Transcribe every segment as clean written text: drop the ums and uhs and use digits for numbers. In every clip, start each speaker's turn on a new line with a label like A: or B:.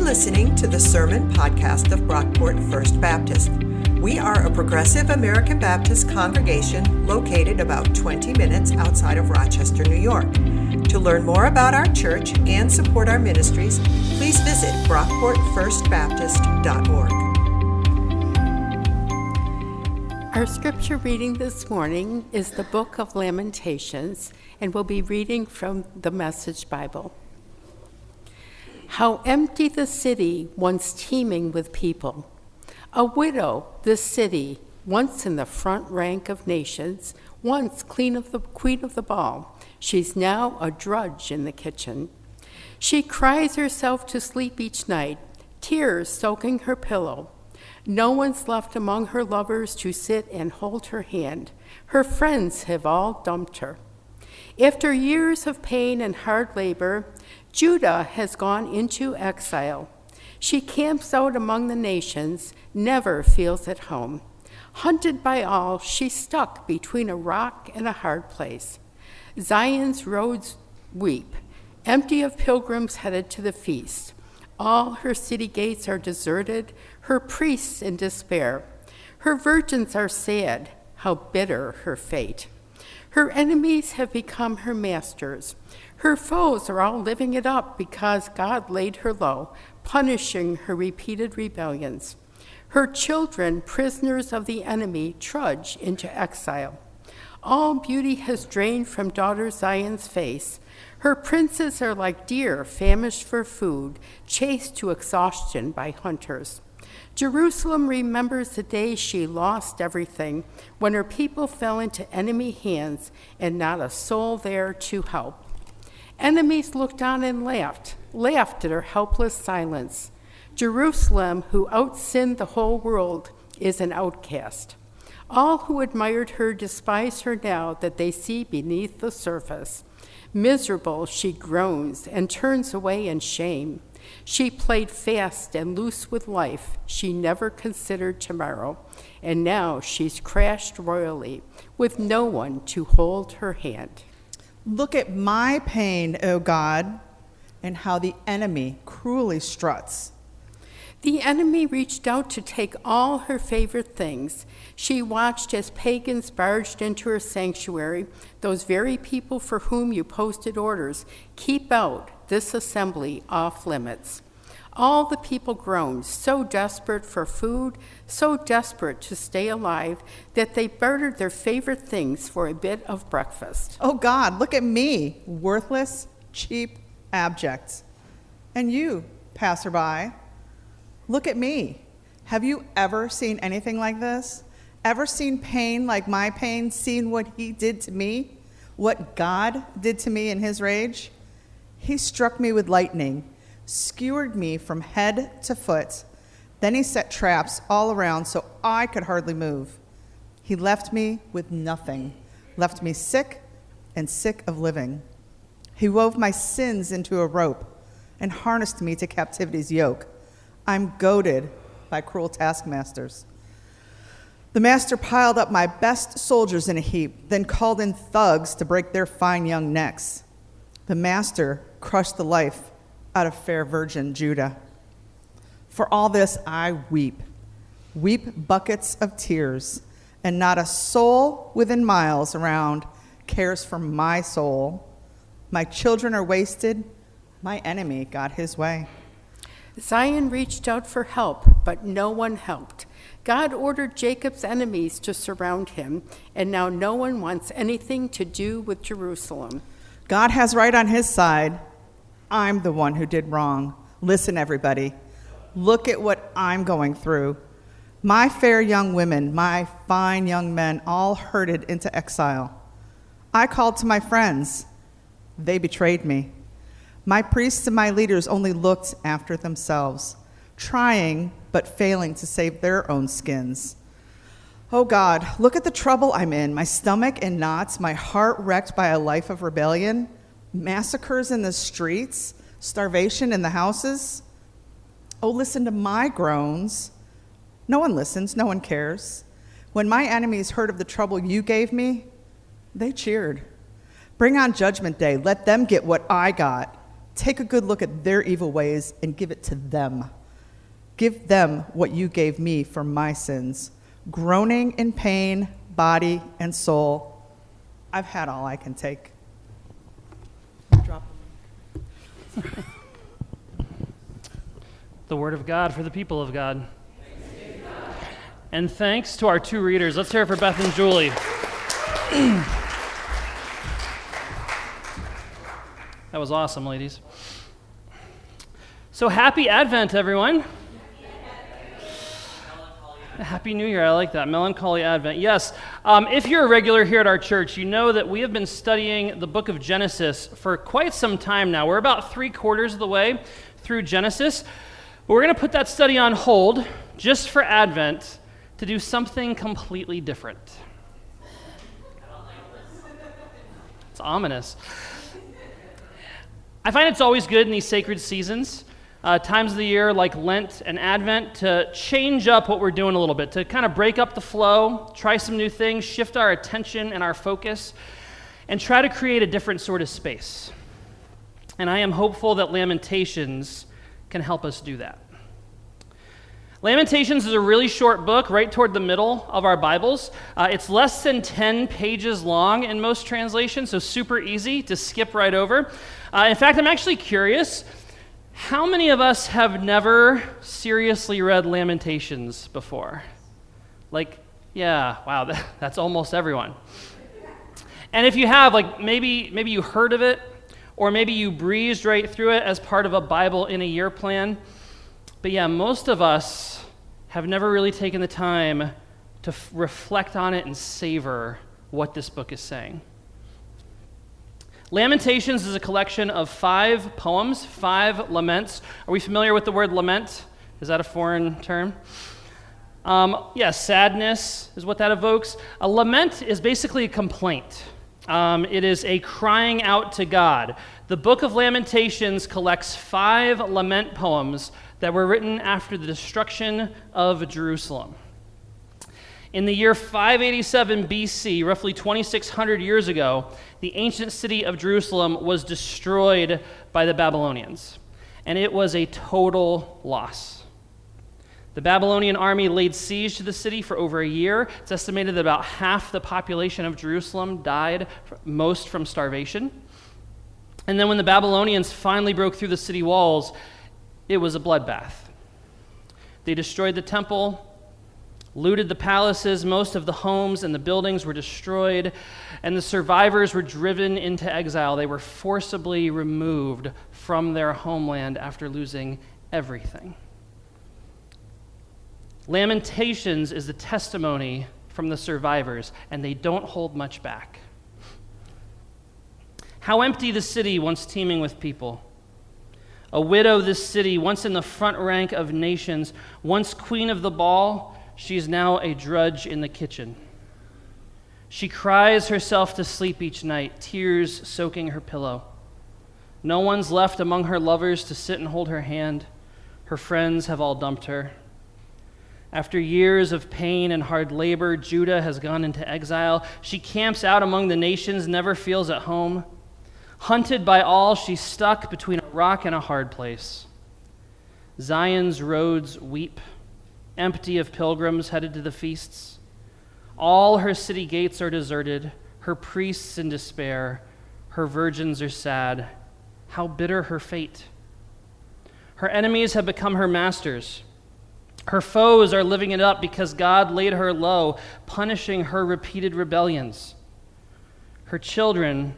A: listening to the Sermon Podcast of Brockport First Baptist. We are a progressive American Baptist congregation located about 20 minutes outside of Rochester, New York. To learn more about our church and support our ministries, please visit brockportfirstbaptist.org.
B: Our scripture reading this morning is the book of Lamentations, and we'll be reading from the Message Bible. How empty the city, once teeming with people. A widow, this city, once in the front rank of nations, once queen of the ball. She's now a drudge in the kitchen. She cries herself to sleep each night, tears soaking her pillow. No one's left among her lovers to sit and hold her hand. Her friends have all dumped her. After years of pain and hard labor, Judah has gone into exile. She camps out among the nations, never feels at home. Hunted by all, she's stuck between a rock and a hard place. Zion's roads weep, empty of pilgrims headed to the feast. All her city gates are deserted, her priests in despair. Her virgins are sad, how bitter her fate. Her enemies have become her masters. Her foes are all living it up because God laid her low, punishing her repeated rebellions. Her children, prisoners of the enemy, trudge into exile. All beauty has drained from daughter Zion's face. Her princes are like deer famished for food, chased to exhaustion by hunters. Jerusalem remembers the day she lost everything, when her people fell into enemy hands and not a soul there to help. Enemies looked on and laughed at her helpless silence. Jerusalem, who outsinned the whole world, is an outcast. All who admired her despise her now that they see beneath the surface. Miserable, she groans and turns away in shame. She played fast and loose with life. She never considered tomorrow. And now she's crashed royally with no one to hold her hand.
C: Look at my pain, O God, and how the enemy cruelly struts.
B: The enemy reached out to take all her favorite things. She watched as pagans barged into her sanctuary, those very people for whom you posted orders, keep out this assembly off limits. All the people groaned, so desperate for food, so desperate to stay alive, that they bartered their favorite things for a bit of breakfast.
C: Oh God, look at me, worthless, cheap, abject. And you, passerby, look at me. Have you ever seen anything like this? Ever seen pain like my pain? Seen what he did to me? What God did to me in his rage? He struck me with lightning, skewered me from head to foot. Then he set traps all around so I could hardly move. He left me with nothing, left me sick and sick of living. He wove my sins into a rope and harnessed me to captivity's yoke. I'm goaded by cruel taskmasters. The master piled up my best soldiers in a heap, then called in thugs to break their fine young necks. The master crushed the life out of fair virgin Judah. For all this I weep buckets of tears, and not a soul within miles around cares for my soul. My children are wasted, my enemy got his way.
B: Zion reached out for help, but no one helped. God ordered Jacob's enemies to surround him, and now no one wants anything to do with Jerusalem.
C: God has right on his side. I'm the one who did wrong. Listen, everybody. Look at what I'm going through. My fair young women, my fine young men, all herded into exile. I called to my friends. They betrayed me. My priests and my leaders only looked after themselves, trying but failing to save their own skins. Oh God, look at the trouble I'm in, my stomach in knots, my heart wrecked by a life of rebellion, massacres in the streets, starvation in the houses. Oh, listen to my groans. No one listens, no one cares. When my enemies heard of the trouble you gave me, they cheered. Bring on Judgment Day, let them get what I got. Take a good look at their evil ways and give it to them. Give them what you gave me for my sins, groaning in pain, body and soul. I've had all I can take. Drop them.
D: The word of God for the people of God. And thanks to our two readers. Let's hear it for Beth and Julie. That was awesome, ladies. So happy Advent, everyone. Happy New Year. I like that. Melancholy Advent. Yes. If you're a regular here at our church, you know that we have been studying the book of Genesis for quite some time now. We're about 3/4 of the way through Genesis. But we're going to put that study on hold just for Advent to do something completely different. It's ominous. I find it's always good in these sacred seasons, times of the year like Lent and Advent, to change up what we're doing a little bit, to kind of break up the flow, try some new things, shift our attention and our focus, and try to create a different sort of space. And I am hopeful that Lamentations can help us do that. Lamentations is a really short book, right toward the middle of our Bibles. It's less than 10 pages long in most translations, so super easy to skip right over. In fact, I'm actually curious, how many of us have never seriously read Lamentations before? Like, yeah, wow, that's almost everyone. And if you have, like, maybe you heard of it, or maybe you breezed right through it as part of a Bible in a year plan. But yeah, most of us have never really taken the time to reflect on it and savor what this book is saying. Lamentations is a collection of 5 poems, 5 laments. Are we familiar with the word lament? Is that a foreign term? Sadness is what that evokes. A lament is basically a complaint. It is a crying out to God. The book of Lamentations collects 5 lament poems that were written after the destruction of Jerusalem. In the year 587 BC, roughly 2,600 years ago, the ancient city of Jerusalem was destroyed by the Babylonians, and it was a total loss. The Babylonian army laid siege to the city for over a year. It's estimated that about half the population of Jerusalem died, most from starvation. And then when the Babylonians finally broke through the city walls, it was a bloodbath. They destroyed the temple, looted the palaces, most of the homes and the buildings were destroyed, and the survivors were driven into exile. They were forcibly removed from their homeland after losing everything. Lamentations is the testimony from the survivors, and they don't hold much back. How empty the city, once teeming with people. A widow, this city, once in the front rank of nations, once queen of the ball, she is now a drudge in the kitchen. She cries herself to sleep each night, tears soaking her pillow. No one's left among her lovers to sit and hold her hand. Her friends have all dumped her. After years of pain and hard labor, Judah has gone into exile. She camps out among the nations, never feels at home. Hunted by all, she's stuck between a rock and a hard place. Zion's roads weep, empty of pilgrims headed to the feasts. All her city gates are deserted, her priests in despair, her virgins are sad. How bitter her fate. Her enemies have become her masters. Her foes are living it up because God laid her low, punishing her repeated rebellions. Her children,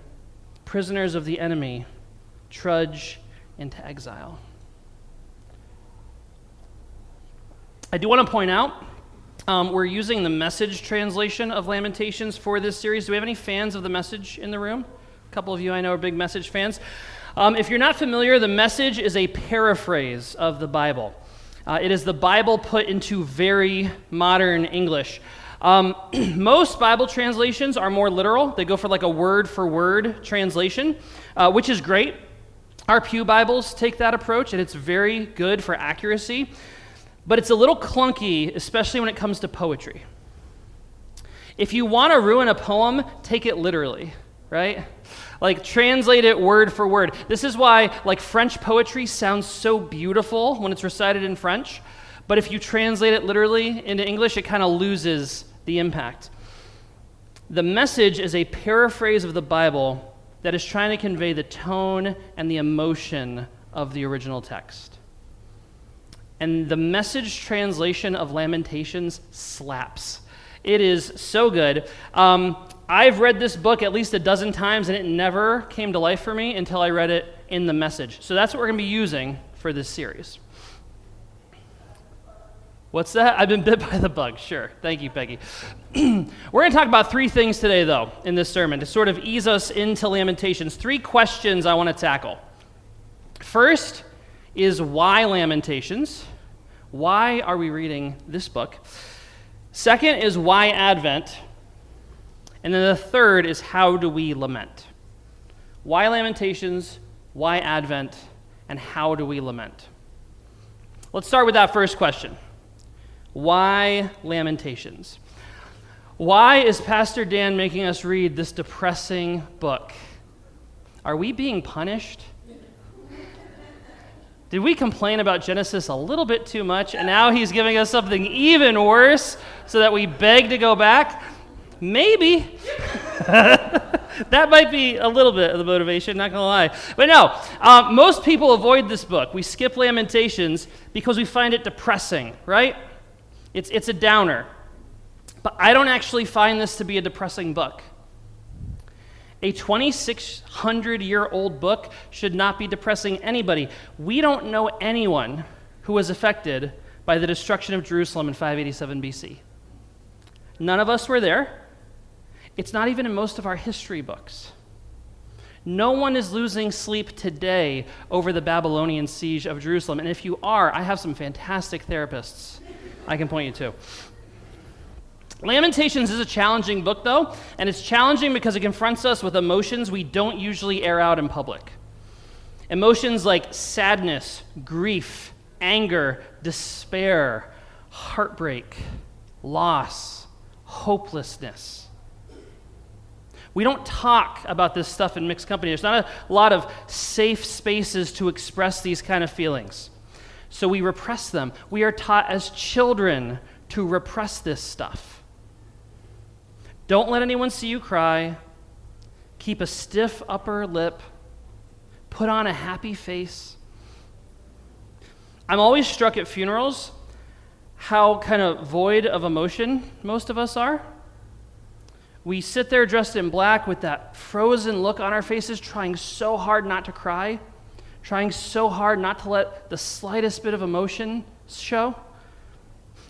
D: prisoners of the enemy, trudge into exile. I do want to point out, we're using the Message translation of Lamentations for this series. Do we have any fans of the Message in the room? A couple of you I know are big Message fans. If you're not familiar, the Message is a paraphrase of the Bible. It is the Bible put into very modern English. Most Bible translations are more literal. They go for like a word-for-word translation, which is great. Our Pew Bibles take that approach, and it's very good for accuracy. But it's a little clunky, especially when it comes to poetry. If you want to ruin a poem, take it literally, right? Like, translate it word for word. This is why, like, French poetry sounds so beautiful when it's recited in French, but if you translate it literally into English, it kind of loses the impact. The Message is a paraphrase of the Bible that is trying to convey the tone and the emotion of the original text. And the Message translation of Lamentations slaps. It is so good. I've read this book at least a dozen times, and it never came to life for me until I read it in the Message. So that's what we're going to be using for this series. What's that? I've been bit by the bug. Sure. Thank you, Peggy. We're going to talk about three things today, though, in this sermon to sort of ease us into Lamentations. Three questions I want to tackle. First is why Lamentations? Why are we reading this book? Second is why Advent? And then the third is how do we lament? Why Lamentations? Why Advent? And how do we lament? Let's start with that first question. Why Lamentations? Why is Pastor Dan making us read this depressing book? Are we being punished? Did we complain about Genesis a little bit too much, and now he's giving us something even worse so that we beg to go back? Maybe. That might be a little bit of the motivation, not going to lie. But no, most people avoid this book. We skip Lamentations because we find it depressing, right? It's a downer. But I don't actually find this to be a depressing book. A 2,600-year-old book should not be depressing anybody. We don't know anyone who was affected by the destruction of Jerusalem in 587 BC. None of us were there. It's not even in most of our history books. No one is losing sleep today over the Babylonian siege of Jerusalem. And if you are, I have some fantastic therapists I can point you to. Lamentations is a challenging book, though, and it's challenging because it confronts us with emotions we don't usually air out in public. Emotions like sadness, grief, anger, despair, heartbreak, loss, hopelessness. We don't talk about this stuff in mixed company. There's not a lot of safe spaces to express these kind of feelings. So we repress them. We are taught as children to repress this stuff. Don't let anyone see you cry. Keep a stiff upper lip. Put on a happy face. I'm always struck at funerals how kind of void of emotion most of us are. We sit there dressed in black with that frozen look on our faces, trying so hard not to cry, trying so hard not to let the slightest bit of emotion show.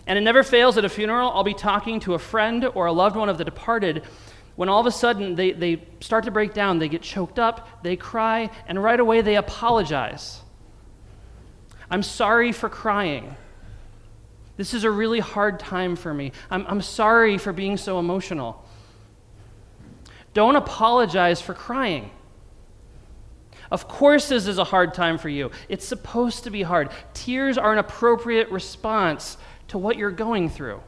D: And it never fails at a funeral. I'll be talking to a friend or a loved one of the departed when all of a sudden they start to break down, they get choked up, they cry, and right away they apologize. I'm sorry for crying. This is a really hard time for me. I'm sorry for being so emotional. Don't apologize for crying. Of course this is a hard time for you. It's supposed to be hard. Tears are an appropriate response to what you're going through.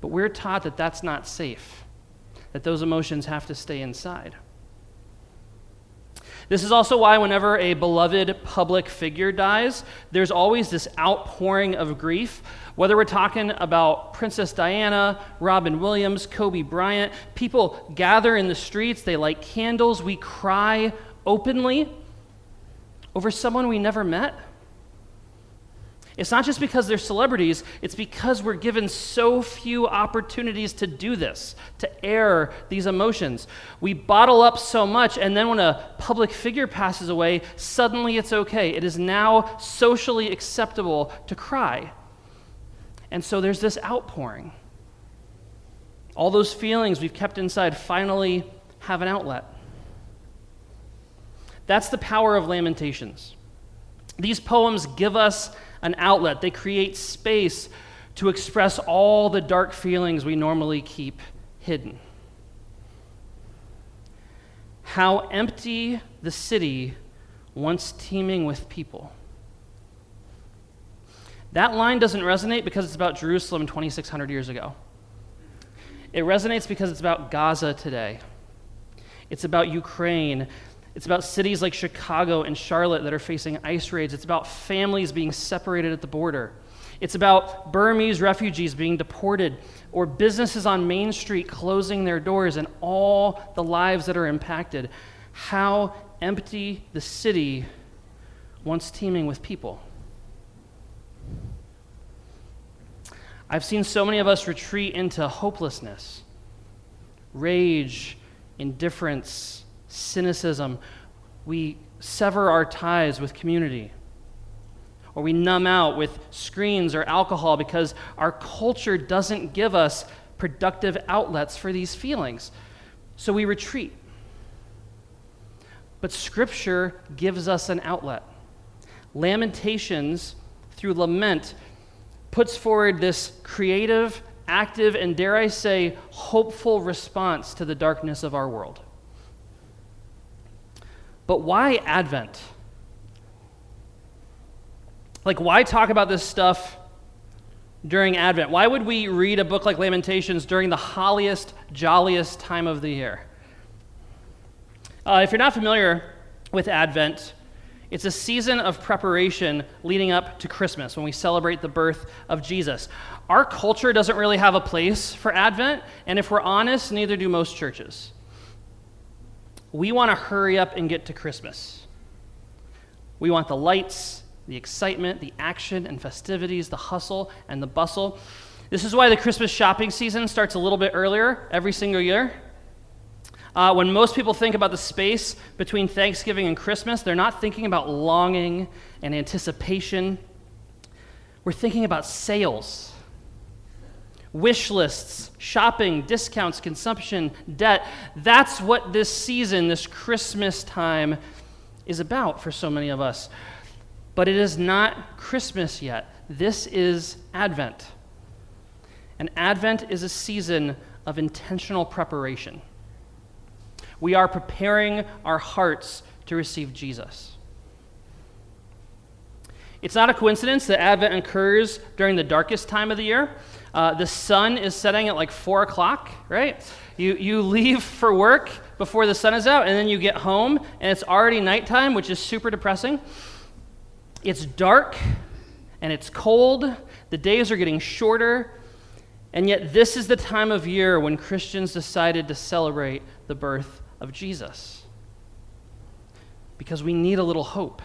D: But we're taught that that's not safe, that those emotions have to stay inside. This is also why whenever a beloved public figure dies, there's always this outpouring of grief. Whether we're talking about Princess Diana, Robin Williams, Kobe Bryant, people gather in the streets, they light candles, we cry openly over someone we never met. It's not just because they're celebrities, it's because we're given so few opportunities to do this, to air these emotions. We bottle up so much, and then when a public figure passes away, suddenly it's okay. It is now socially acceptable to cry. And so there's this outpouring. All those feelings we've kept inside finally have an outlet. That's the power of Lamentations. These poems give us an outlet. They create space to express all the dark feelings we normally keep hidden. How empty the city once teeming with people. That line doesn't resonate because it's about Jerusalem 2,600 years ago. It resonates because it's about Gaza today. It's about Ukraine. It's about cities like Chicago and Charlotte that are facing ICE raids. It's about families being separated at the border. It's about Burmese refugees being deported, or businesses on Main Street closing their doors, and all the lives that are impacted. How empty the city once teeming with people. I've seen so many of us retreat into hopelessness, rage, indifference, cynicism. We sever our ties with community, or we numb out with screens or alcohol because our culture doesn't give us productive outlets for these feelings. So we retreat. But Scripture gives us an outlet. Lamentations, through lament, puts forward this creative, active, and dare I say, hopeful response to the darkness of our world. But why Advent? Like, why talk about this stuff during Advent? Why would we read a book like Lamentations during the holliest, jolliest time of the year? If you're not familiar with Advent, it's a season of preparation leading up to Christmas when we celebrate the birth of Jesus. Our culture doesn't really have a place for Advent, and if we're honest, neither do most churches. We want to hurry up and get to Christmas. We want the lights, the excitement, the action and festivities, the hustle and the bustle. This is why the Christmas shopping season starts a little bit earlier every single year. When most people think about the space between Thanksgiving and Christmas, they're not thinking about longing and anticipation. We're thinking about sales, wish lists, shopping, discounts, consumption, debt. That's what this season, this Christmas time, is about for so many of us. But it is not Christmas yet. This is Advent. And Advent is a season of intentional preparation. We are preparing our hearts to receive Jesus. It's not a coincidence that Advent occurs during the darkest time of the year. The sun is setting at like 4 o'clock, right? You leave for work before the sun is out, and then you get home, and it's already nighttime, which is super depressing. It's dark, and it's cold. The days are getting shorter, and yet this is the time of year when Christians decided to celebrate the birth of Jesus. Because we need a little hope.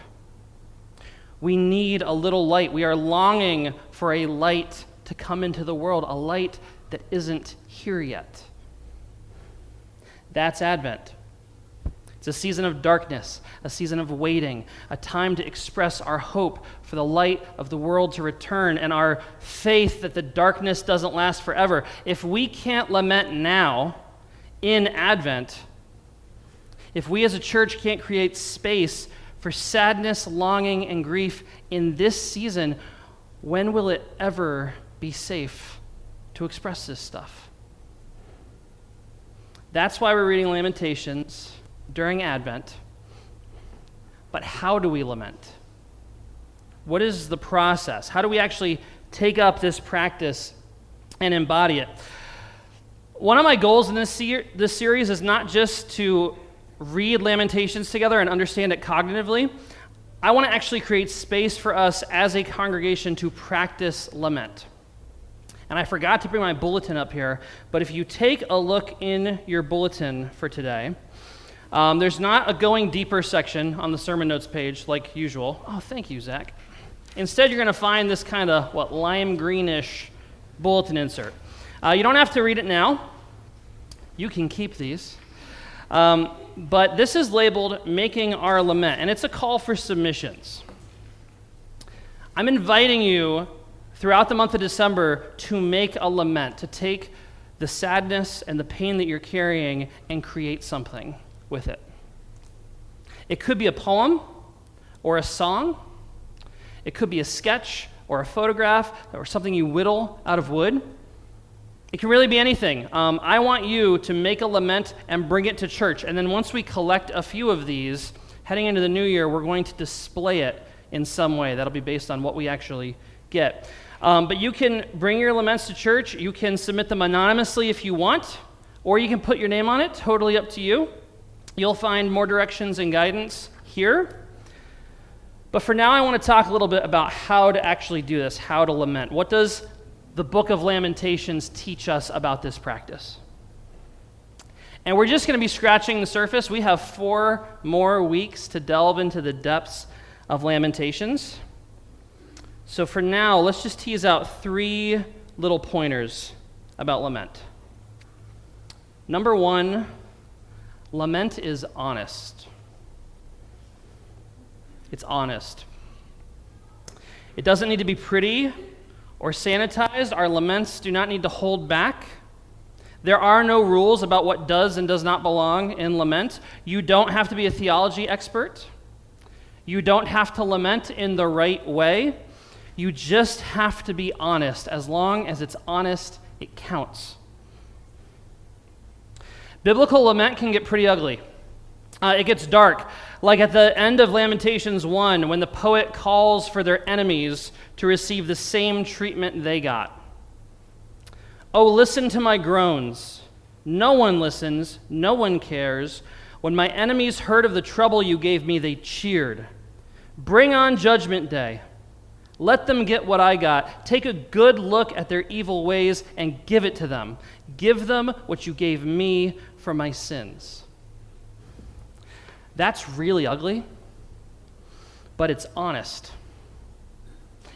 D: We need a little light. We are longing for a light to come into the world, a light that isn't here yet. That's Advent. It's a season of darkness, a season of waiting, a time to express our hope for the light of the world to return and our faith that the darkness doesn't last forever. If we can't lament now in Advent, if we as a church can't create space for sadness, longing, and grief in this season, when will it ever be safe to express this stuff? That's why we're reading Lamentations during Advent. But how do we lament? What is the process? How do we actually take up this practice and embody it? One of my goals in this series is not just to read Lamentations together and understand it cognitively. I want to actually create space for us as a congregation to practice lament. And I forgot to bring my bulletin up here, but if you take a look in your bulletin for today, there's not a going deeper section on the sermon notes page like usual. Oh, thank you, Zach. Instead, you're going to find this kind of, lime greenish bulletin insert. You don't have to read it now. You can keep these. But this is labeled Making Our Lament, and it's a call for submissions. I'm inviting you throughout the month of December to make a lament, to take the sadness and the pain that you're carrying and create something with it. It could be a poem or a song. It could be a sketch or a photograph or something you whittle out of wood. It can really be anything. I want you to make a lament and bring it to church. And then once we collect a few of these, heading into the new year, we're going to display it in some way. That'll be based on what we actually get. But you can bring your laments to church. You can submit them anonymously if you want, or you can put your name on it, totally up to you. You'll find more directions and guidance here. But for now, I want to talk a little bit about how to actually do this, how to lament. What does the book of Lamentations teach us about this practice? And we're just going to be scratching the surface. We have 4 more weeks to delve into the depths of Lamentations. So for now, let's just tease out 3 little pointers about lament. Number 1, lament is honest. It's honest. It doesn't need to be pretty or sanitized. Our laments do not need to hold back. There are no rules about what does and does not belong in lament. You don't have to be a theology expert. You don't have to lament in the right way. You just have to be honest. As long as it's honest, it counts. Biblical lament can get pretty ugly. It gets dark, like at the end of Lamentations 1, when the poet calls for their enemies to receive the same treatment they got. Oh, listen to my groans. No one listens, no one cares. When my enemies heard of the trouble you gave me, they cheered. Bring on judgment day. Let them get what I got. Take a good look at their evil ways and give it to them. Give them what you gave me for my sins. That's really ugly, but it's honest.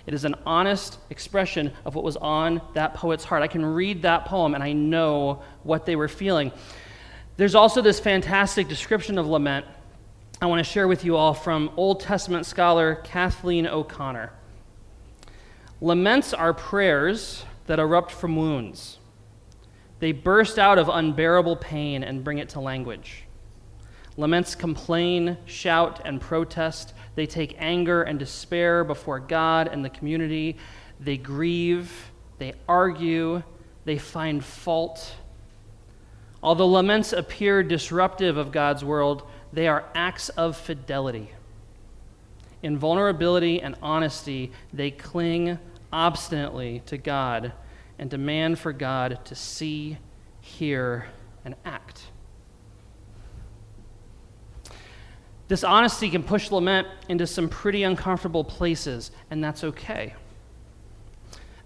D: It is an honest expression of what was on that poet's heart. I can read that poem and I know what they were feeling. There's also this fantastic description of lament I want to share with you all from Old Testament scholar Kathleen O'Connor. Laments are prayers that erupt from wounds. They burst out of unbearable pain and bring it to language. Laments complain, shout, and protest. They take anger and despair before God and the community. They grieve, they argue, they find fault. Although laments appear disruptive of God's world, they are acts of fidelity. In vulnerability and honesty, they cling obstinately to God and demand for God to see, hear, and act. This honesty can push lament into some pretty uncomfortable places, and that's okay.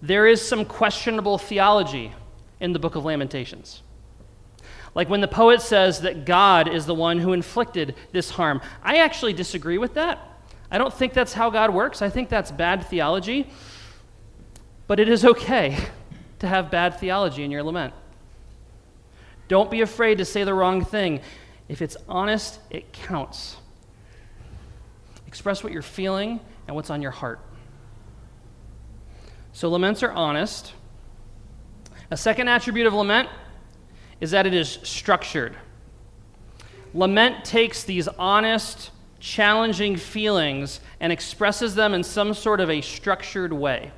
D: There is some questionable theology in the book of Lamentations. Like when the poet says that God is the one who inflicted this harm. I actually disagree with that. I don't think that's how God works. I think that's bad theology. But it is okay to have bad theology in your lament. Don't be afraid to say the wrong thing. If it's honest, it counts. Express what you're feeling and what's on your heart. So laments are honest. A second attribute of lament is that it is structured. Lament takes these honest, challenging feelings and expresses them in some sort of a structured way.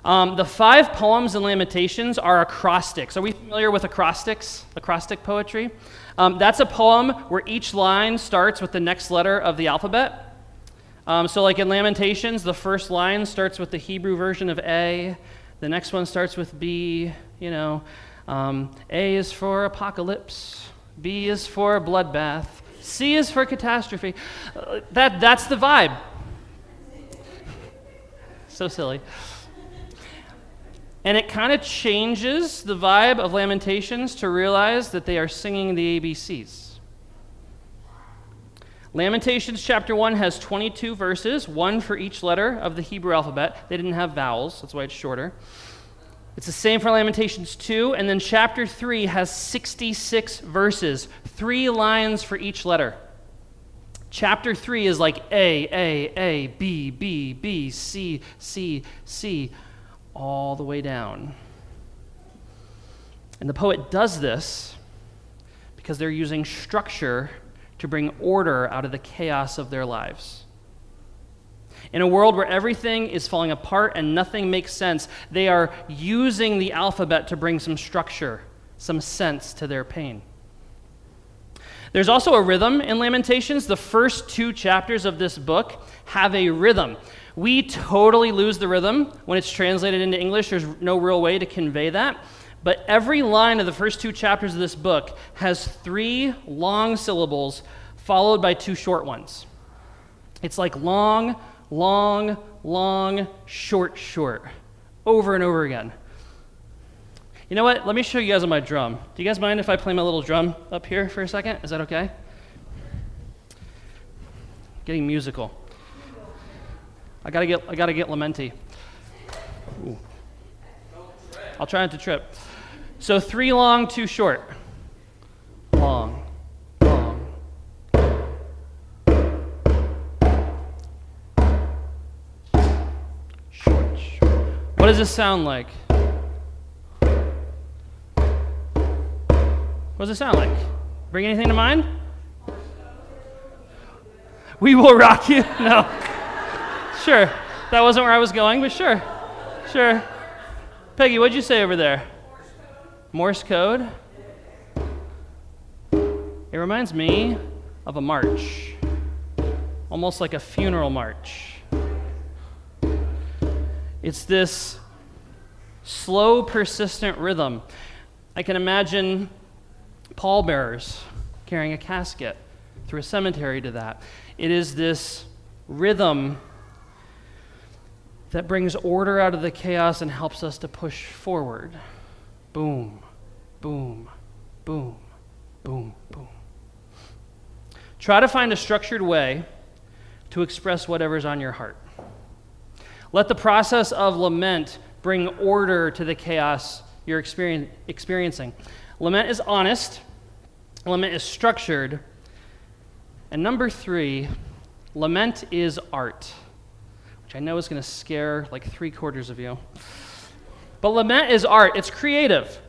D: The 5 poems in Lamentations are acrostics. Are we familiar with acrostics, acrostic poetry? That's a poem where each line starts with the next letter of the alphabet. So like in Lamentations, the first line starts with the Hebrew version of A. The next one starts with B, A is for apocalypse. B is for bloodbath. C is for catastrophe. That's the vibe. So silly. And it kind of changes the vibe of Lamentations to realize that they are singing the ABCs. Lamentations chapter 1 has 22 verses, 1 for each letter of the Hebrew alphabet. They didn't have vowels, that's why it's shorter. It's the same for Lamentations 2, and then chapter 3 has 66 verses, 3 lines for each letter. Chapter 3 is like A, B, B, B, C, C, C, all the way down. And the poet does this because they're using structure to bring order out of the chaos of their lives. In a world where everything is falling apart and nothing makes sense, they are using the alphabet to bring some structure, some sense to their pain. There's also a rhythm in Lamentations. The first 2 chapters of this book have a rhythm. We totally lose the rhythm when it's translated into English. There's no real way to convey that. but every line of the first 2 chapters of this book has 3 long syllables followed by 2 short ones. It's like long, long, long, short, short, over and over again. You know what? Let me show you guys on my drum. Do you guys mind if I play my little drum up here for a second? Is that okay? Getting musical. I gotta get lamenty. Ooh. I'll try not to trip. So 3 long, 2 short. Long, long. Short, short. What does this sound like? What does it sound like? Bring anything to mind? We will rock you? No. Sure. That wasn't where I was going, but sure. Sure. Peggy, what'd you say over there? Morse code? It reminds me of a march. Almost like a funeral march. It's this slow, persistent rhythm. I can imagine pallbearers carrying a casket through a cemetery to that. It is this rhythm that brings order out of the chaos and helps us to push forward. Boom, boom, boom, boom, boom. Try to find a structured way to express whatever's on your heart. Let the process of lament bring order to the chaos you're experiencing. Lament is honest. Lament is structured. And number 3, lament is art, which I know is going to scare like 3/4 of you. But lament is art. It's creative.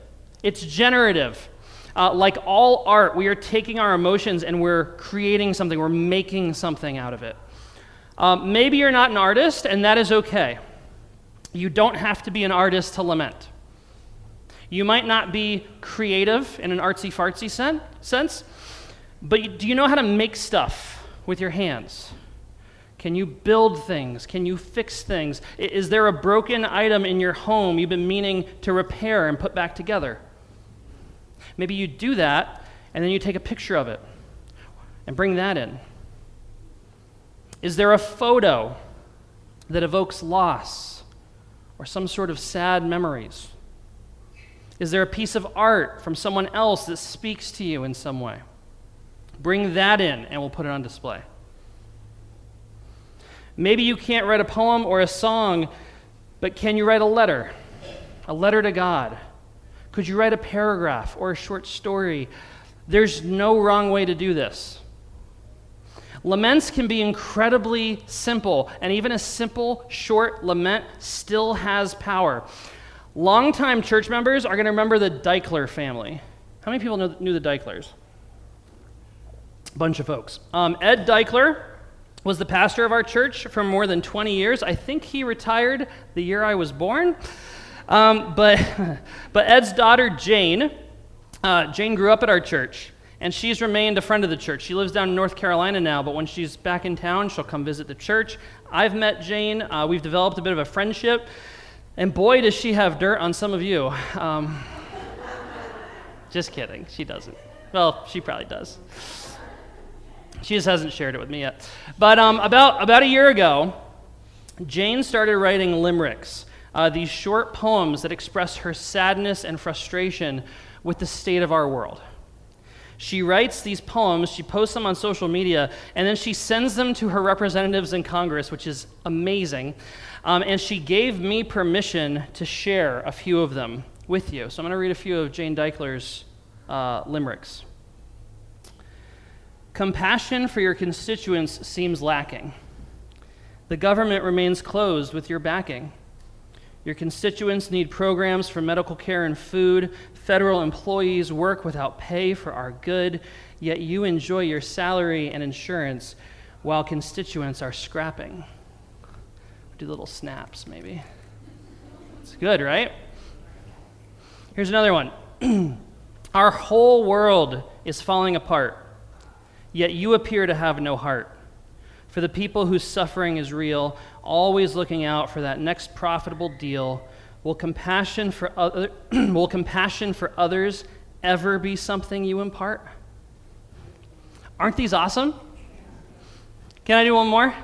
D: It's generative. Like all art, we are taking our emotions and we're creating something. We're making something out of it. Maybe you're not an artist, and that is okay. You don't have to be an artist to lament. You might not be creative in an artsy-fartsy sense, but do you know how to make stuff with your hands? Can you build things? Can you fix things? Is there a broken item in your home you've been meaning to repair and put back together? Maybe you do that, and then you take a picture of it and bring that in. Is there a photo that evokes loss or some sort of sad memories? Is there a piece of art from someone else that speaks to you in some way? Bring that in, and we'll put it on display. Maybe you can't write a poem or a song, but can you write a letter to God? Could you write a paragraph or a short story? There's no wrong way to do this. Laments can be incredibly simple, and even a simple, short lament still has power. Longtime church members are going to remember the Deichler family. How many people knew the Deichlers? A bunch of folks. Ed Deichler was the pastor of our church for more than 20 years. I think he retired the year I was born. But Ed's daughter, Jane grew up at our church, and she's remained a friend of the church. She lives down in North Carolina now, but when she's back in town, she'll come visit the church. I've met Jane. We've developed a bit of a friendship. And boy, does she have dirt on some of you. Just kidding. She doesn't. Well, she probably does. She just hasn't shared it with me yet. But about a year ago, Jane started writing limericks, these short poems that express her sadness and frustration with the state of our world. She writes these poems, she posts them on social media, and then she sends them to her representatives in Congress, which is amazing. And she gave me permission to share a few of them with you. So I'm going to read a few of Jane Deichler's limericks. Compassion for your constituents seems lacking. The government remains closed with your backing. Your constituents need programs for medical care and food. Federal employees work without pay for our good, yet you enjoy your salary and insurance while constituents are scrapping. Do little snaps, maybe. It's good, right? Here's another one. Our whole world is falling apart, yet you appear to have no heart. For the people whose suffering is real, always looking out for that next profitable deal, Will compassion for others ever be something you impart? Aren't these awesome? Can I do one more?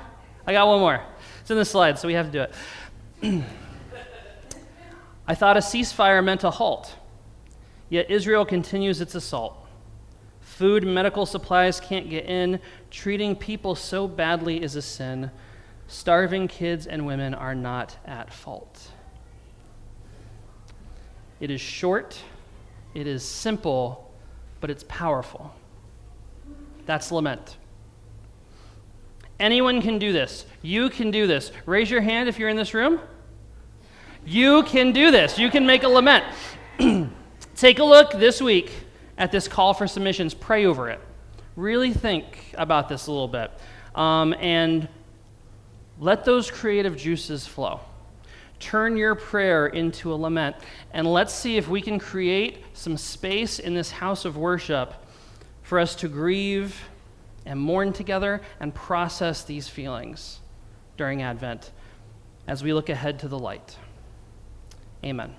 D: I got one more. It's in the slide, so we have to do it. I thought a ceasefire meant a halt, yet Israel continues its assault. Food and medical supplies can't get in. Treating people so badly is a sin. Starving kids and women are not at fault. It is short, it is simple, but it's powerful. That's lament. Anyone can do this. You can do this. Raise your hand if you're in this room. You can do this. You can make a lament. Take a look this week at this call for submissions. Pray over it. Really think about this a little bit. And let those creative juices flow. Turn your prayer into a lament. And let's see if we can create some space in this house of worship for us to grieve and mourn together and process these feelings during Advent as we look ahead to the light. Amen.